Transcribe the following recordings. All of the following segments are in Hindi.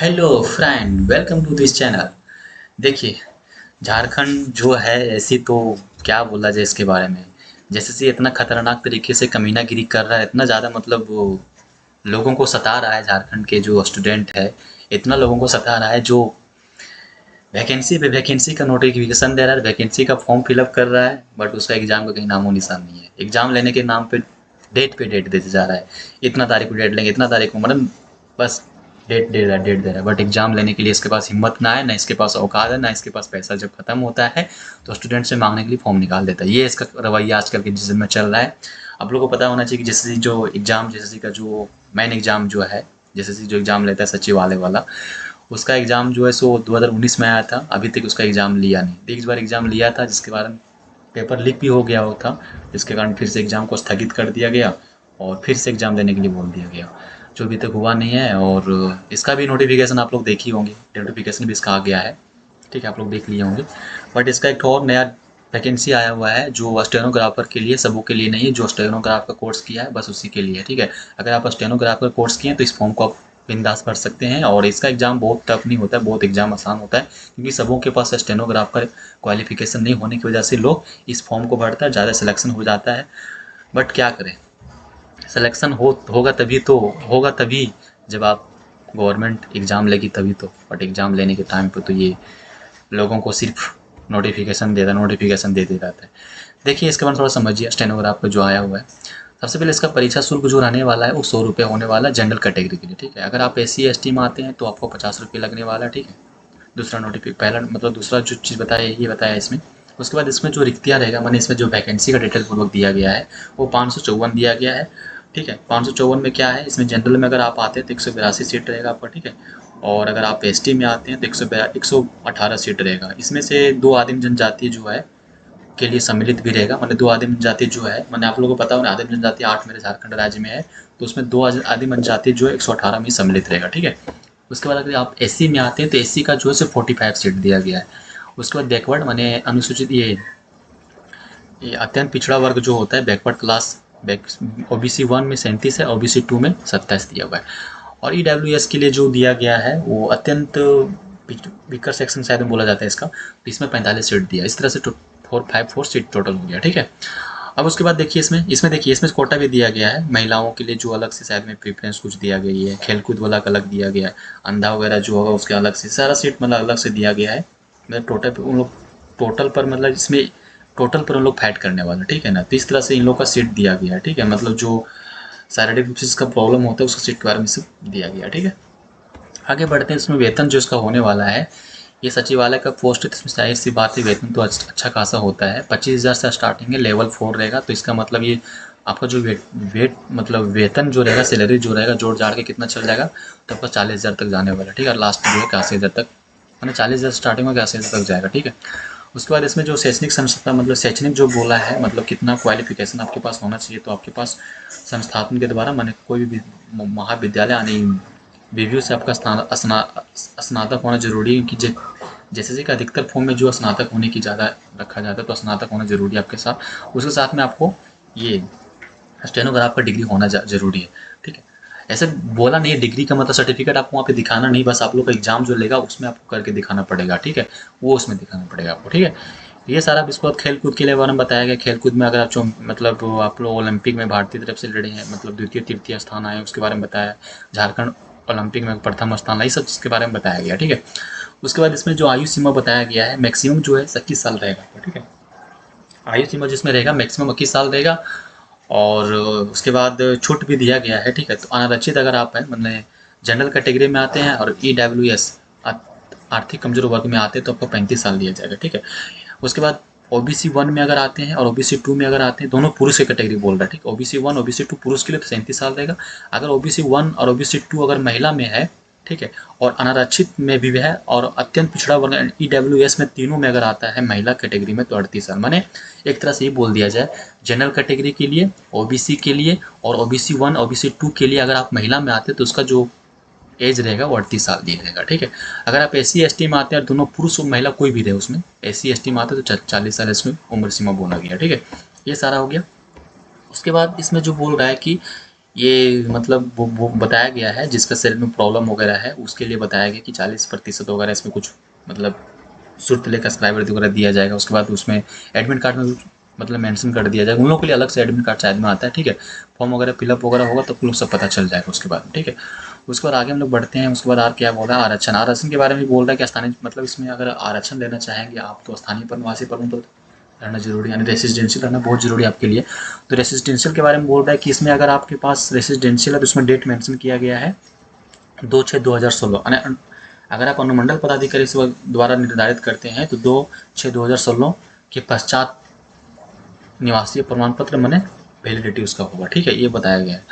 Hello friend, welcome to this channel. देखिए, झारखंड जो है ऐसी तो क्या बोला जाए इसके बारे में। जैसे से इतना खतरनाक तरीके से कमीनागिरी कर रहा है, इतना ज़्यादा मतलब वो लोगों को सता रहा है। झारखंड के जो स्टूडेंट है इतना लोगों को सता रहा है, जो वैकेंसी पे वैकेंसी का नोटिफिकेशन दे रहा है, वैकेंसी का फॉर्म फिलअप कर रहा है, बट उसका एग्ज़ाम का कहीं नामो निशान नहीं है। एग्ज़ाम लेने के नाम पे डेट देते जा रहा है। इतना तारीख को डेट लेंगे, इतना तारीख को, मतलब बस डेट दे रहा है, बट एग्ज़ाम लेने के लिए इसके पास हिम्मत ना है, ना इसके पास औकात है, ना इसके पास पैसा। जब खत्म होता है तो स्टूडेंट से मांगने के लिए फॉर्म निकाल देता है। ये इसका रवैया आजकल के जिसमें चल रहा है। आप लोगों को पता होना चाहिए कि जैसे जो एग्ज़ाम जैसे का जो मेन एग्ज़ाम जो है, जैसे जो एग्ज़ाम लेता है सचिवालय वाला, उसका एग्ज़ाम जो है सो 2019 में आया था। अभी तक उसका एग्ज़ाम लिया नहीं। एक बार एग्ज़ाम लिया था जिसके कारण पेपर लीक भी हो गया वो था, जिसके कारण फिर से एग्ज़ाम को स्थगित कर दिया गया और फिर से एग्ज़ाम देने के लिए बोल दिया गया, जो अभी तक हुआ नहीं है। और इसका भी नोटिफिकेशन आप लोग देख ही होंगे, नोटिफिकेशन भी इसका आ गया है। ठीक है, आप लोग देख लिए होंगे। बट इसका एक और नया वैकेंसी आया हुआ है जो स्टेनोग्राफर के लिए, सबों के लिए नहीं है। जो स्टेनोग्राफ का कोर्स किया है बस उसी के लिए है। ठीक है, अगर आप स्टेनोग्राफर कोर्स किए हैं तो इस फॉर्म को आप बिंदास भर सकते हैं। और इसका एग्ज़ाम बहुत टफ नहीं होता है, बहुत एग्ज़ाम आसान होता है, क्योंकि सबों के पास स्टेनोग्राफर क्वालिफिकेशन नहीं होने की वजह से लोग इस फॉर्म को भरता है, ज़्यादा सिलेक्शन हो जाता है। बट क्या करें, सिलेक्शन होगा तभी जब आप गवर्नमेंट एग्ज़ाम लेगी तभी तो। बट एग्ज़ाम लेने के टाइम पे तो ये लोगों को सिर्फ नोटिफिकेशन देते रहता है। देखिए, इसके बारे में थोड़ा समझिए। स्टेनोग्राफ का जो आया हुआ है, सबसे पहले इसका परीक्षा शुल्क जो रहने वाला है वो 100 रुपये होने वाला है जनरल कैटेगरी के लिए। ठीक है, अगर आप SC ST में आते हैं तो आपको 50 रुपये लगने वाला है। ठीक है, दूसरा पहला मतलब दूसरा जो चीज़ बताया ये बताया इसमें। उसके बाद इसमें जो रिक्तियाँ रहेगा, मैंने इसमें जो वैकेंसी का डिटेल पूर्वक दिया गया है वो 554 दिया गया है। ठीक है, 554 में क्या है, इसमें जनरल में अगर आप आते हैं तो 182 सीट रहेगा आपका। ठीक है, और अगर आप ST में आते हैं तो 118 सीट रहेगा। इसमें से 2 आदिम जनजाति जो है के लिए सम्मिलित भी रहेगा। मैंने 2 आदिम जनजाति जो है, मैंने आप लोगों को पता होगा आदिम जनजाति 8 मेरे झारखंड राज्य में है, तो उसमें 2 आदिम जनजाति जो है 118 में सम्मिलित रहेगा। ठीक है, उसके बाद अगर आप SC में आते हैं तो SC का जो है सिर्फ 45 सीट दिया गया है। उसके बाद बैकवर्ड माने अनुसूचित, ये अत्यंत पिछड़ा वर्ग जो होता है, बैकवर्ड क्लास, OBC 1 में 37 है, OBC 2 में 27 दिया हुआ है। और EWS के लिए जो दिया गया है वो अत्यंत वीकर सेक्शन शायद बोला जाता है इसका, तो इसमें 45 सीट दिया। इस तरह से 454 सीट टोटल हो गया। ठीक है, अब उसके बाद देखिए इसमें कोटा भी दिया गया है महिलाओं के लिए, जो अलग से शायद में प्रेफरेंस कुछ दिया गई है। खेलकूद वाला का अलग दिया गया है, अंधा वगैरह जो होगा उसके अलग से, सारा सीट मतलब अलग से दिया गया है। मतलब टोटल पर मतलब इसमें टोटल पर उन लोग फाइट करने वाले। ठीक है ना, तो इस तरह से इन लोग का सीट दिया गया है। ठीक है, मतलब जो शारीरिक रूप से जिसका प्रॉब्लम होता है उसका सीट के बारे में सब दिया गया। ठीक है, आगे बढ़ते हैं। इसमें वेतन जो इसका होने वाला है, ये सचिवालय का पोस्ट है, तो इसमें जाहिर सी बात है वेतन तो अच्छा खासा होता है। 25,000 से स्टार्टिंग है, लेवल 4 रहेगा। तो इसका मतलब ये आपका जो मतलब वेतन जो रहेगा, सैलरी जो रहेगा, जोड़ जाड़ के कितना चल जाएगा, तो आपका 40,000 तक जाने वाला है। ठीक है, लास्ट जो है 81,000 तक, मैंने 40,000 स्टार्टिंग में 81,000 तक जाएगा। ठीक है, उसके बाद इसमें जो शैक्षणिक संस्था मतलब शैक्षणिक जो बोला है, मतलब कितना क्वालिफिकेशन आपके पास होना चाहिए, तो आपके पास संस्थापन के द्वारा मैंने कोई भी महाविद्यालय यानी BVU से आपका स्नातक होना जरूरी है। कि जैसे कि अधिकतर फॉर्म में जो स्नातक होने की ज़्यादा रखा जाता है, तो स्नातक होना जरूरी है आपके साथ। उसके साथ में आपको ये स्टेनोग्राफ का डिग्री होना जरूरी है। ठीक है, ऐसे बोला नहीं है, डिग्री का मतलब सर्टिफिकेट आपको वहाँ पे दिखाना नहीं, बस आप लोग का एग्जाम जो लेगा उसमें आपको करके दिखाना पड़ेगा। ठीक है, वो उसमें दिखाना पड़ेगा आपको। ठीक है, ये सारा इसके बाद खेल कूद के बारे में बताया गया। खेल कूद में अगर आप मतलब आप लोग ओलंपिक में भारतीय तरफ से लड़े हैं, मतलब द्वितीय तृतीय स्थान आए, उसके बारे में बताया। झारखंड ओलंपिक में प्रथम स्थान, ये सब इसके बारे में बताया गया। ठीक है, उसके बाद इसमें जो आयु सीमा बताया गया है, मैक्सिमम जो है 21 साल रहेगा। ठीक है, आयु सीमा जिसमें रहेगा मैक्सिमम 21 साल रहेगा। और उसके बाद छूट भी दिया गया है। ठीक है, तो अनारक्षित अगर आप हैं, मतलब जनरल कैटेगरी में आते हैं और EWS आर्थिक कमजोर वर्ग में आते हैं, तो आपको 35 साल दिया जाएगा। ठीक है, उसके बाद OBC 1 में अगर आते हैं और OBC 2 में अगर आते हैं, दोनों पुरुष की कैटेगरी बोल रहा है। ठीक है, OBC 1 OBC 2 पुरुष के लिए तो 37 साल रहेगा। अगर OBC 1 और OBC 2 अगर महिला में है, ठीक है, और अनारक्षित में भी है, और अत्यंत पिछड़ा वर्ग EWS में, तीनों में अगर आता है महिला कैटेगरी में, तो 38 साल। माने एक तरह से ये बोल दिया जाए, जनरल कैटेगरी के लिए, OBC के लिए और OBC 1 OBC 2 के लिए अगर आप महिला में आते हैं तो उसका जो एज रहेगा वो 38 साल दी रहेगा। ठीक है, अगर आप SC ST में आते हैं, दोनों पुरुष और महिला कोई भी रहे उसमें, SC ST में आते हैं तो 40 साल इसमें उम्र सीमा बोला गया। ठीक है, ये सारा हो गया। उसके बाद इसमें जो बोल रहा है कि ये मतलब वो बताया गया है जिसका शरीर में प्रॉब्लम वगैरह है, उसके लिए बताया गया कि 40% वगैरह इसमें कुछ मतलब शुल्क लेकर सब्सक्राइबर वगैरह दिया जाएगा। उसके बाद उसमें एडमिट कार्ड में मतलब मेंशन कर दिया जाएगा। उन लोगों के लिए अलग से एडमिट कार्ड शायद में आता है, ठीक है। फॉर्म वगैरह फिलअप वगैरह होगा तो लोग सब पता चल जाएगा उसके बाद, ठीक है। उसके बाद आगे हम लोग बढ़ते हैं। उसके बाद और क्या बोल रहा है, आरक्षण। आरक्षण के बारे में भी बोल रहा है कि स्थानीय मतलब इसमें अगर आरक्षण लेना चाहेंगे आप तो स्थानीय पर निवासी पर तो रहना जरूरी, यानी रेसिडेंशियल रहना बहुत जरूरी है आपके लिए। तो रेसिडेंशियल के बारे में बोल रहा है कि इसमें अगर आपके पास रेसिडेंशियल है तो उसमें डेट मेंशन किया गया है 2/6/2016। अगर आप अनुमंडल पदाधिकारी से द्वारा निर्धारित करते हैं तो 2/6/2016 के पश्चात निवासी प्रमाण पत्र माने वैलिडिटी उसका होगा, ठीक है, ये बताया गया है।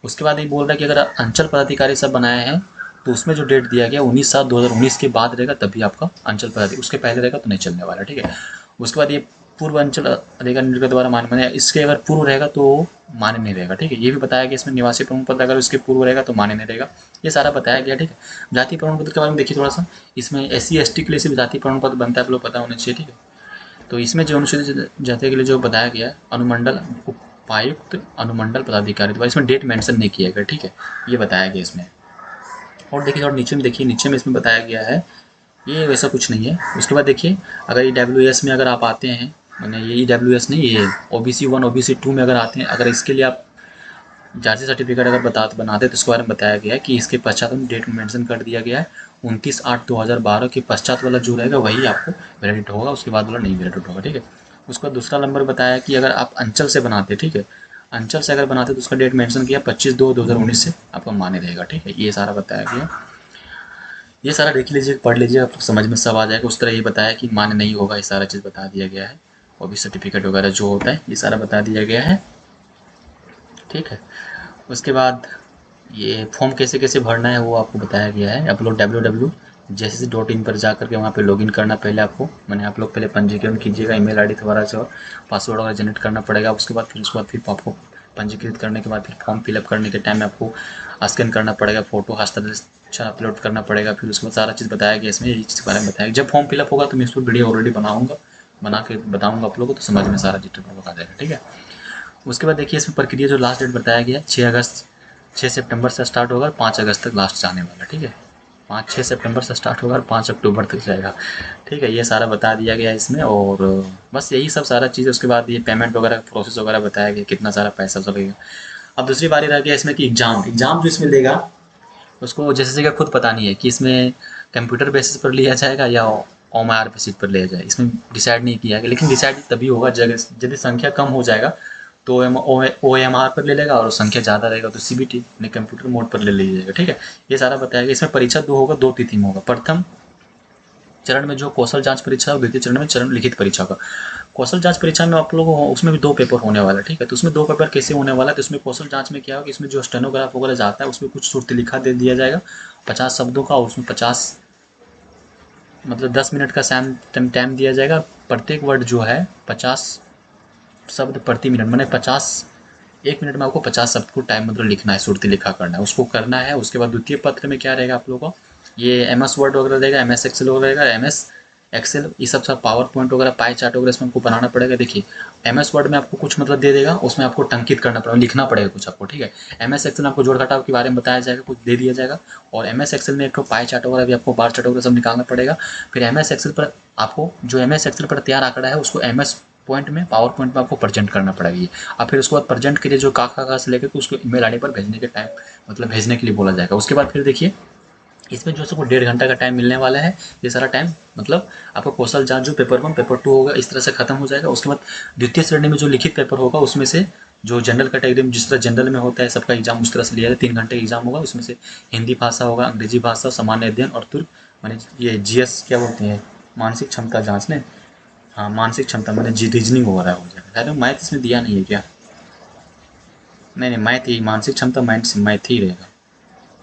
उसके बाद ये बोल रहा है कि अगर अंचल पदाधिकारी सब बनाए हैं तो उसमें जो डेट दिया गया 19/7/2019 के बाद रहेगा, तभी आपका अंचल पदाधिकारी, उसके पहले रहेगा तो नहीं चलने वाला, ठीक है। उसके बाद ये पूर्व अंचल अधिकारी के द्वारा मान्य माने, इसके अगर पूर्व रहेगा तो मान्य नहीं रहेगा, ठीक है। ये भी बताया गया इसमें निवासी प्रमाण पत्र अगर उसके पूर्व रहेगा तो मान्य नहीं रहेगा, ये सारा बताया गया, ठीक है। जाति प्रमाण पत्र के बारे में देखिए थोड़ा सा, इसमें SC/ST के लिए सिर्फ जाति प्रमाण पत्र बनता है, आप लोग पता होना चाहिए, ठीक है। तो इसमें जो अनुसूचित जाति के लिए जो बताया गया है अनुमंडल उपायुक्त अनुमंडल पदाधिकारी, तो इसमें डेट मेंशन नहीं किया गया, ठीक है, ये बताया गया इसमें। और देखिए और नीचे में देखिए, नीचे में इसमें बताया गया है ये वैसा कुछ नहीं है। उसके बाद देखिए अगर EWS में अगर आप आते हैं, मैंने ये EWS नहीं, ये OBC 1 OBC 2 में अगर आते हैं, अगर इसके लिए आप जाति सर्टिफिकेट अगर बनाते तो इसके बारे में बताया गया है कि इसके पश्चात डेट मेंशन कर दिया गया है 29/8/2012 के पश्चात वाला जो रहेगा वही आपको वैलिड होगा, उसके बाद वाला नहीं वैलिड होगा, ठीक है। उसके बाद दूसरा नंबर बताया कि अगर आप अंचल से बनाते, ठीक है, अंचल से अगर बनाते तो उसका डेट मेंशन किया 25/2/2019 से आपका मान्य रहेगा, ठीक है, ये सारा बताया गया। ये सारा देख लीजिए, पढ़ लीजिए, आपको समझ में सब आ जाएगा। उस तरह ये बताया कि मान्य नहीं होगा, ये सारा चीज़ बता दिया गया है। और भी सर्टिफिकेट वगैरह जो होता है ये सारा बता दिया गया है, ठीक है। उसके बाद ये फॉर्म कैसे कैसे भरना है वो आपको बताया गया है। आप लोग www.jcc.in पर जा करके वहाँ पे लॉगिन करना, पहले आपको मैंने आप लोग पहले पंजीकरण कीजिएगा, ईमेल आईडी द्वारा से और पासवर्ड वगैरह जनरेट करना पड़ेगा। उसके बाद फिर आपको पंजीकृत करने के बाद फिर फॉर्म फिलअप करने के टाइम में आपको स्कैन करना पड़ेगा, फोटो हस्ताक्षर अपलोड करना पड़ेगा। फिर उसके बाद सारा चीज़ बताया गया इसमें, यही चीज़ के बारे में बताया। जब फॉर्म फिलअप होगा तो मैं इस पर वीडियो ऑलरेडी बना के बताऊँगा आप लोगों को, तो समझ में सारा डिटेल आ जाएगा, ठीक है। उसके बाद देखिए इसमें प्रक्रिया जो लास्ट डेट बताया गया 6 सितंबर से स्टार्ट होगा और 5 अगस्त तक लास्ट जाने वाला, ठीक है। 6 सितंबर से स्टार्ट होगा और 5 अक्टूबर तक जाएगा, ठीक है, ये सारा बता दिया गया है इसमें। और बस यही सब सारा चीज़। उसके बाद ये पेमेंट वगैरह प्रोसेस वगैरह बताया गया, कितना सारा पैसा लगेगा। अब दूसरी बारी रह गया इसमें कि एग्ज़ाम जो इसमें लेगा उसको जैसे कि खुद पता नहीं है कि इसमें कंप्यूटर बेसिस पर लिया जाएगा या OMR बेसिस पर लिया जाए, इसमें डिसाइड नहीं किया गया। लेकिन डिसाइड तभी होगा जगह यदि संख्या कम हो जाएगा तो OMR पर ले लेगा, और संख्या ज़्यादा रहेगा तो CBT यानी कंप्यूटर मोड पर ले लीजिएगा, ठीक है। ये सारा बताएगा। इसमें परीक्षा 2 होगा, 2 तिथि में होगा। प्रथम चरण में जो कौशल जांच परीक्षा और द्वितीय चरण में चरण लिखित परीक्षा का। कौशल जांच परीक्षा में आप लोगों उसमें भी 2 पेपर होने वाला है, ठीक है। तो उसमें 2 पेपर कैसे होने वाला है, तो इसमें कौशल जांच में क्या होगा, इसमें जो स्टेनोग्राफ वगैरह जाता है उसमें कुछ सुर्ती लिखा दे दिया जाएगा 50 शब्दों का, और उसमें 50 मतलब 10 मिनट का टाइम दिया जाएगा। प्रत्येक वर्ड जो है 50 शब्द प्रति मिनट, मैंने 1 मिनट में आपको 50 शब्द को टाइम मतलब लिखना है, सुर्ती लिखा करना है, उसको करना है। उसके बाद द्वितीय पत्र में क्या रहेगा आप लोगों को, ये MS वर्ड वगैरह रहेगा, MS एक्सेल वगैरह रहेगा, MS एक्सेल ये सब पावर पॉइंट वगैरह पाई चार्ट वगैरह इसमें आपको बनाना पड़ेगा। देखिए MS वर्ड में आपको कुछ मतलब दे देगा, उसमें आपको टंकित करना पड़ेगा, लिखना पड़ेगा कुछ आपको, ठीक है। MS एक्सेल में आपको जोड़ घटाव के बारे में बताया जाएगा, कुछ दे दिया जाएगा। और MS एक्सेल में एक तो पाई चार्ट वगैरह भी आपको बार चार्ट वगैरह सब निकालना पड़ेगा। फिर MS एक्सेल पर आपको जो MS एक्सेल पर तैयार आंकड़ा है उसको MS पॉइंट में पावर पॉइंट में आपको प्रेजेंट करना पड़ेगा ये। और फिर उसके बाद प्रेजेंट के लिए जो का से लेकर उसको ईमेल आईडी पर भेजने के टाइम मतलब भेजने के लिए बोला जाएगा। उसके बाद फिर देखिए इसमें जो सबको 1.5 घंटा का टाइम मिलने वाला है। ये सारा टाइम मतलब आपका कौशल जांच जो पेपर 1 पेपर 2 होगा इस तरह से खत्म हो जाएगा। उसके बाद द्वितीय श्रेणी में जो लिखित पेपर होगा उसमें से जो जनरल कैटेगरी में जिस तरह जनरल में होता है सबका एग्जाम उस तरह से लिया जाए, 3 घंटे एग्जाम होगा। उसमें से हिंदी भाषा होगा, अंग्रेजी भाषा, सामान्य अध्ययन और तुर्क माने ये GS क्या बोलते हैं मानसिक क्षमता जाँच ने, हाँ मानसिक क्षमता मैंने रीजनिंग वगैरह हो जाएगा। खैर मैथ इसमें दिया नहीं है क्या, नहीं मैथ ही मानसिक क्षमता मैथ ही रहेगा,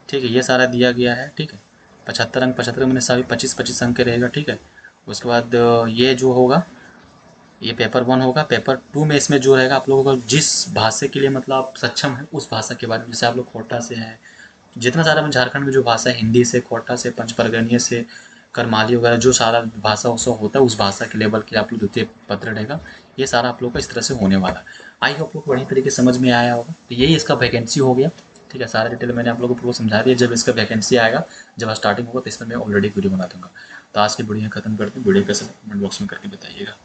ठीक है। ये सारा दिया गया है, ठीक है। 75 अंक 75 मैंने सभी 25-25 अंक के रहेगा, ठीक है। उसके बाद ये जो होगा ये पेपर 1 होगा। पेपर 2 में इसमें जो रहेगा आप लोगों को जिस भाषा के लिए मतलब आप सक्षम हैं उस भाषा के बारे में, जैसे आप लोग कोटा से हैं, जितना सारा झारखंड में जो भाषा है हिंदी से, कोटा से, पंचपरगनिया से, करमाली वगैरह जो सारा भाषा उसा होता है उस भाषा के लेवल के आप लोग द्वितीय पत्र रहेगा। ये सारा आप लोग का इस तरह से होने वाला है। आई होप आपको बढ़िया तरीके से समझ में आया होगा। तो यही इसका वैकेंसी हो गया। ठीक है, सारा डिटेल मैंने आप लोगों को पूरा समझा दिया। जब इसका वैकेंसी आएगा, जब स्टार्टिंग होगा, तो इसमें मैं ऑलरेडी वीडियो बना दूंगा। तो आज की वीडियो खत्म करते हैं। वीडियो कैसे कमेंट बॉक्स में करके बताइएगा।